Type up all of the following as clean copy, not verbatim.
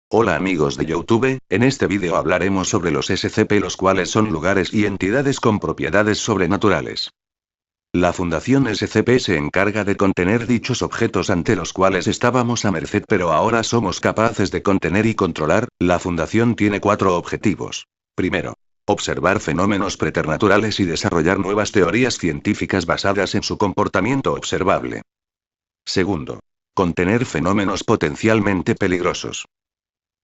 Hola amigos de YouTube, en este vídeo hablaremos sobre los SCP, los cuales son lugares y entidades con propiedades sobrenaturales. La Fundación SCP se encarga de contener dichos objetos ante los cuales estábamos a merced, pero ahora somos capaces de contener y controlar. La Fundación tiene 4 objetivos. Primero, observar fenómenos preternaturales y desarrollar nuevas teorías científicas basadas en su comportamiento observable. Segundo, contener fenómenos potencialmente peligrosos.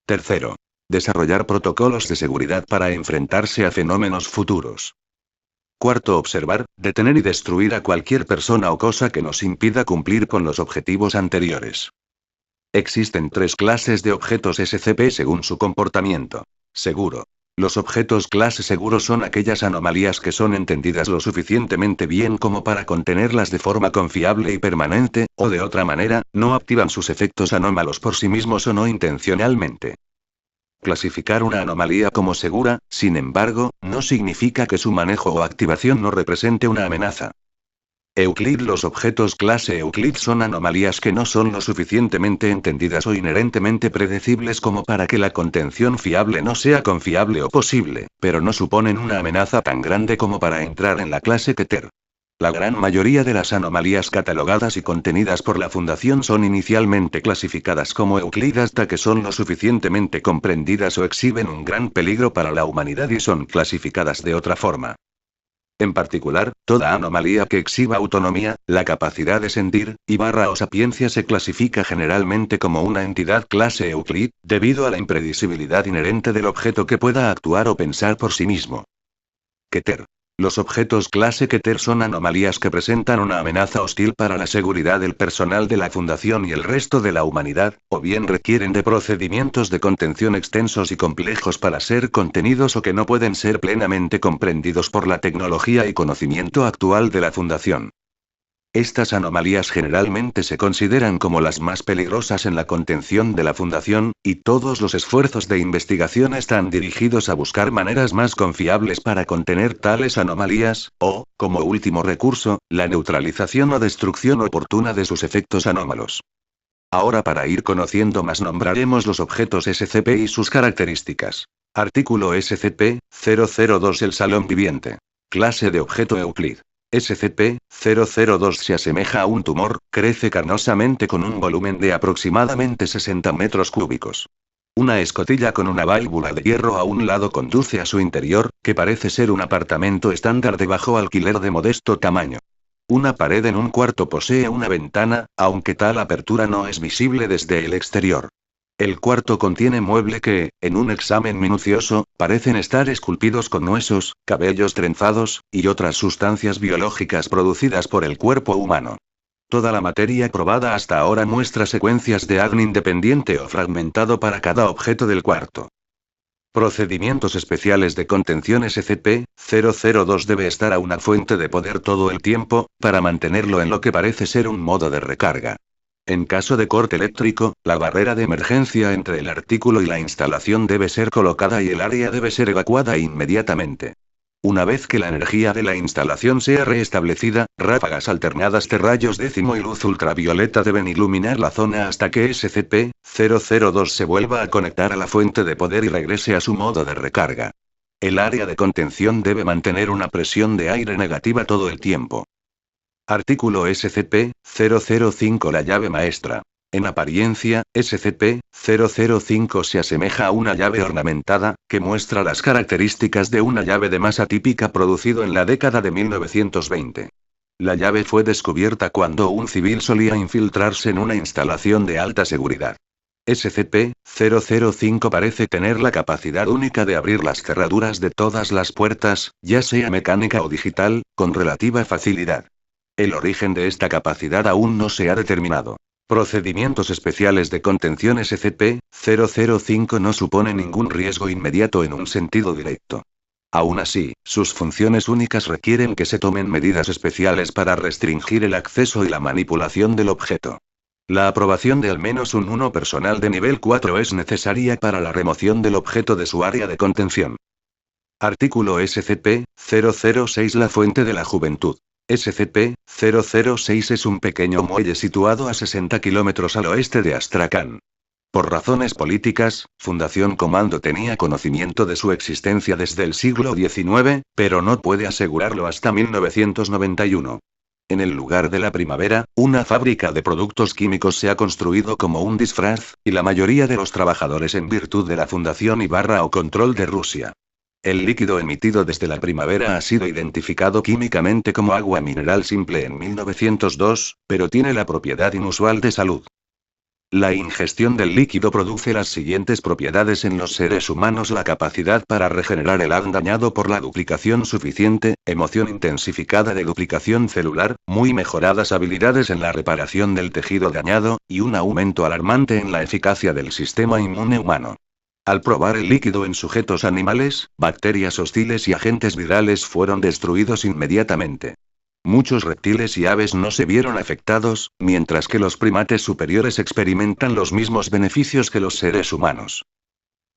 Tercero, desarrollar protocolos de seguridad para enfrentarse a fenómenos futuros. Cuarto, observar, detener y destruir a cualquier persona o cosa que nos impida cumplir con los objetivos anteriores. Existen 3 clases de objetos SCP según su comportamiento. Seguro. Los objetos clase seguro son aquellas anomalías que son entendidas lo suficientemente bien como para contenerlas de forma confiable y permanente, o de otra manera, no activan sus efectos anómalos por sí mismos o no intencionalmente. Clasificar una anomalía como segura, sin embargo, no significa que su manejo o activación no represente una amenaza. Euclid. Los objetos clase Euclid son anomalías que no son lo suficientemente entendidas o inherentemente predecibles como para que la contención fiable no sea confiable o posible, pero no suponen una amenaza tan grande como para entrar en la clase Keter. La gran mayoría de las anomalías catalogadas y contenidas por la Fundación son inicialmente clasificadas como Euclid hasta que son lo suficientemente comprendidas o exhiben un gran peligro para la humanidad y son clasificadas de otra forma. En particular, toda anomalía que exhiba autonomía, la capacidad de sentir, o sapiencia se clasifica generalmente como una entidad clase Euclid, debido a la impredecibilidad inherente del objeto que pueda actuar o pensar por sí mismo. Keter. Los objetos clase Keter son anomalías que presentan una amenaza hostil para la seguridad del personal de la Fundación y el resto de la humanidad, o bien requieren de procedimientos de contención extensos y complejos para ser contenidos o que no pueden ser plenamente comprendidos por la tecnología y conocimiento actual de la Fundación. Estas anomalías generalmente se consideran como las más peligrosas en la contención de la Fundación, y todos los esfuerzos de investigación están dirigidos a buscar maneras más confiables para contener tales anomalías, o, como último recurso, la neutralización o destrucción oportuna de sus efectos anómalos. Ahora, para ir conociendo más, nombraremos los objetos SCP y sus características. Artículo SCP-002. El Salón Viviente. Clase de objeto Euclid. SCP-002 se asemeja a un tumor, crece carnosamente con un volumen de aproximadamente 60 metros cúbicos. Una escotilla con una válvula de hierro a un lado conduce a su interior, que parece ser un apartamento estándar de bajo alquiler de modesto tamaño. Una pared en un cuarto posee una ventana, aunque tal apertura no es visible desde el exterior. El cuarto contiene mueble que, en un examen minucioso, parecen estar esculpidos con huesos, cabellos trenzados, y otras sustancias biológicas producidas por el cuerpo humano. Toda la materia probada hasta ahora muestra secuencias de ADN independiente o fragmentado para cada objeto del cuarto. Procedimientos especiales de contención. SCP-002 debe estar a una fuente de poder todo el tiempo, para mantenerlo en lo que parece ser un modo de recarga. En caso de corte eléctrico, la barrera de emergencia entre el artículo y la instalación debe ser colocada y el área debe ser evacuada inmediatamente. Una vez que la energía de la instalación sea restablecida, ráfagas alternadas de rayos décimo y luz ultravioleta deben iluminar la zona hasta que SCP-002 se vuelva a conectar a la fuente de poder y regrese a su modo de recarga. El área de contención debe mantener una presión de aire negativa todo el tiempo. Artículo SCP-005. La llave maestra. En apariencia, SCP-005 se asemeja a una llave ornamentada, que muestra las características de una llave de masa típica producido en la década de 1920. La llave fue descubierta cuando un civil solía infiltrarse en una instalación de alta seguridad. SCP-005 parece tener la capacidad única de abrir las cerraduras de todas las puertas, ya sea mecánica o digital, con relativa facilidad. El origen de esta capacidad aún no se ha determinado. Procedimientos especiales de contención. SCP-005 no supone ningún riesgo inmediato en un sentido directo. Aún así, sus funciones únicas requieren que se tomen medidas especiales para restringir el acceso y la manipulación del objeto. La aprobación de al menos un 1 personal de nivel 4 es necesaria para la remoción del objeto de su área de contención. Artículo SCP-006. La fuente de la juventud. SCP-006 es un pequeño muelle situado a 60 kilómetros al oeste de Astrakhan. Por razones políticas, Fundación Comando tenía conocimiento de su existencia desde el siglo XIX, pero no puede asegurarlo hasta 1991. En el lugar de la primavera, una fábrica de productos químicos se ha construido como un disfraz, y la mayoría de los trabajadores en virtud de la fundación y barra o control de Rusia. El líquido emitido desde la primavera ha sido identificado químicamente como agua mineral simple en 1902, pero tiene la propiedad inusual de salud. La ingestión del líquido produce las siguientes propiedades en los seres humanos: la capacidad para regenerar el ADN dañado por la duplicación suficiente, emoción intensificada de duplicación celular, muy mejoradas habilidades en la reparación del tejido dañado, y un aumento alarmante en la eficacia del sistema inmune humano. Al probar el líquido en sujetos animales, bacterias hostiles y agentes virales fueron destruidos inmediatamente. Muchos reptiles y aves no se vieron afectados, mientras que los primates superiores experimentan los mismos beneficios que los seres humanos.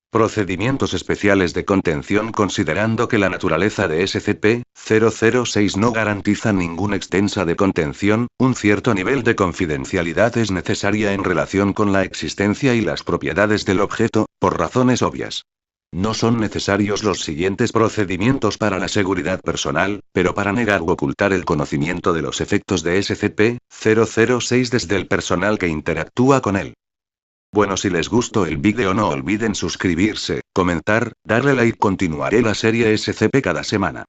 Procedimientos especiales de contención. Considerando que la naturaleza de SCP-006 no garantiza ninguna extensa de contención, un cierto nivel de confidencialidad es necesaria en relación con la existencia y las propiedades del objeto, por razones obvias. No son necesarios los siguientes procedimientos para la seguridad personal, pero para negar u ocultar el conocimiento de los efectos de SCP-006 desde el personal que interactúa con él. Bueno, si les gustó el vídeo no olviden suscribirse, comentar, darle like. Continuaré la serie SCP cada semana.